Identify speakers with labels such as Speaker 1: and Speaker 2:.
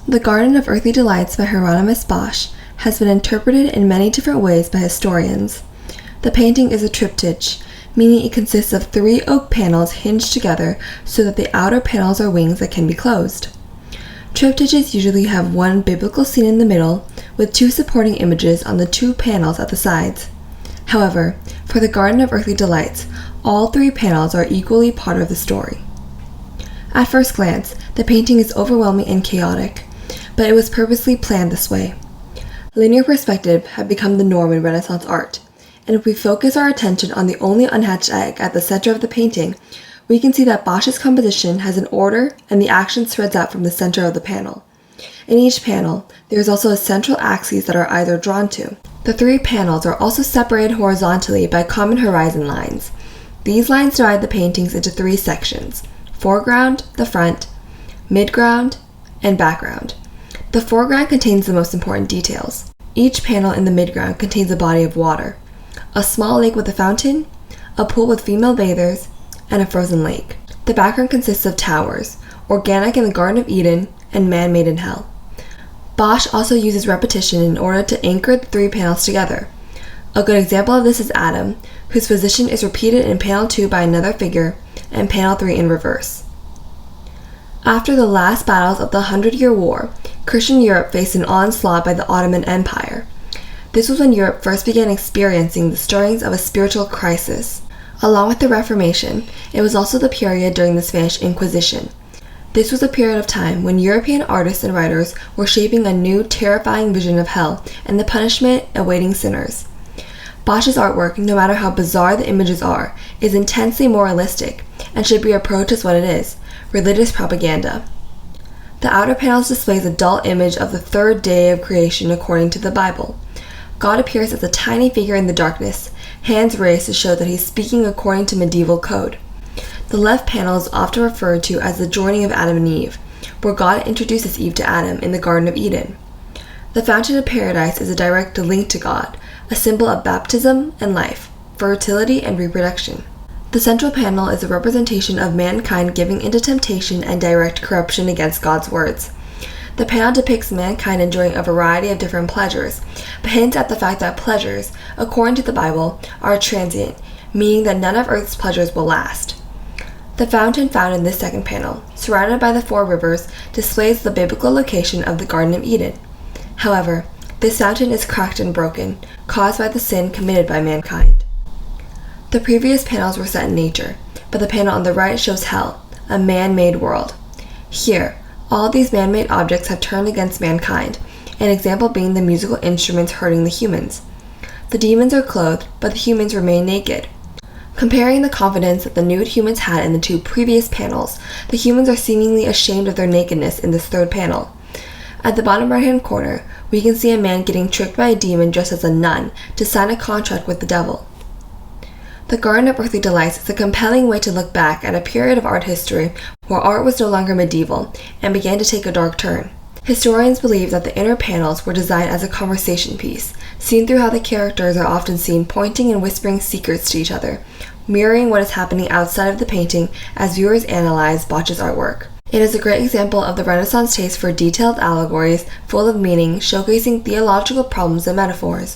Speaker 1: The Garden of Earthly Delights by Hieronymus Bosch has been interpreted in many different ways by historians. The painting is a triptych, meaning it consists of 3 oak panels hinged together so that the outer panels are wings that can be closed. Triptychs usually have one biblical scene in the middle, with 2 supporting images on the 2 panels at the sides. However, for the Garden of Earthly Delights, all 3 panels are equally part of the story. At first glance, the painting is overwhelming and chaotic, but it was purposely planned this way. Linear perspective had become the norm in Renaissance art, and if we focus our attention on the only unhatched egg at the center of the painting, we can see that Bosch's composition has an order and the action spreads out from the center of the panel. In each panel, there is also a central axis that are either drawn to. The 3 panels are also separated horizontally by common horizon lines. These lines divide the paintings into 3 sections: foreground, the front, midground, and background. The foreground contains the most important details. Each panel in the midground contains a body of water, a small lake with a fountain, a pool with female bathers, and a frozen lake. The background consists of towers, organic in the Garden of Eden and man-made in hell. Bosch also uses repetition in order to anchor the 3 panels together. A good example of this is Adam, whose position is repeated in panel 2 by another figure, and panel 3 in reverse. After the last battles of the 100-Year War, Christian Europe faced an onslaught by the Ottoman Empire. This was when Europe first began experiencing the stirrings of a spiritual crisis. Along with the Reformation, it was also the period during the Spanish Inquisition. This was a period of time when European artists and writers were shaping a new, terrifying vision of hell and the punishment awaiting sinners. Bosch's artwork, no matter how bizarre the images are, is intensely moralistic and should be approached as what it is: religious propaganda. The outer panels displays a dull image of the 3rd day of creation according to the Bible. God appears as a tiny figure in the darkness, hands raised to show that he's speaking according to medieval code. The left panel is often referred to as the joining of Adam and Eve, where God introduces Eve to Adam in the Garden of Eden. The fountain of paradise is a direct link to God, a symbol of baptism and life, fertility and reproduction. The central panel is a representation of mankind giving into temptation and direct corruption against God's words. The panel depicts mankind enjoying a variety of different pleasures, but hints at the fact that pleasures, according to the Bible, are transient, meaning that none of earth's pleasures will last. The fountain found in this second panel, surrounded by the 4 rivers, displays the biblical location of the Garden of Eden. However, this fountain is cracked and broken, caused by the sin committed by mankind. The previous panels were set in nature, but the panel on the right shows hell, a man-made world. Here, all these man-made objects have turned against mankind, an example being the musical instruments hurting the humans. The demons are clothed, but the humans remain naked. Comparing the confidence that the nude humans had in the 2 previous panels, the humans are seemingly ashamed of their nakedness in this 3rd panel. At the bottom right-hand corner, we can see a man getting tricked by a demon dressed as a nun to sign a contract with the devil. The Garden of Earthly Delights is a compelling way to look back at a period of art history where art was no longer medieval and began to take a dark turn. Historians believe that the inner panels were designed as a conversation piece, seen through how the characters are often seen pointing and whispering secrets to each other, mirroring what is happening outside of the painting as viewers analyze Bosch's artwork. It is a great example of the Renaissance taste for detailed allegories full of meaning, showcasing theological problems and metaphors.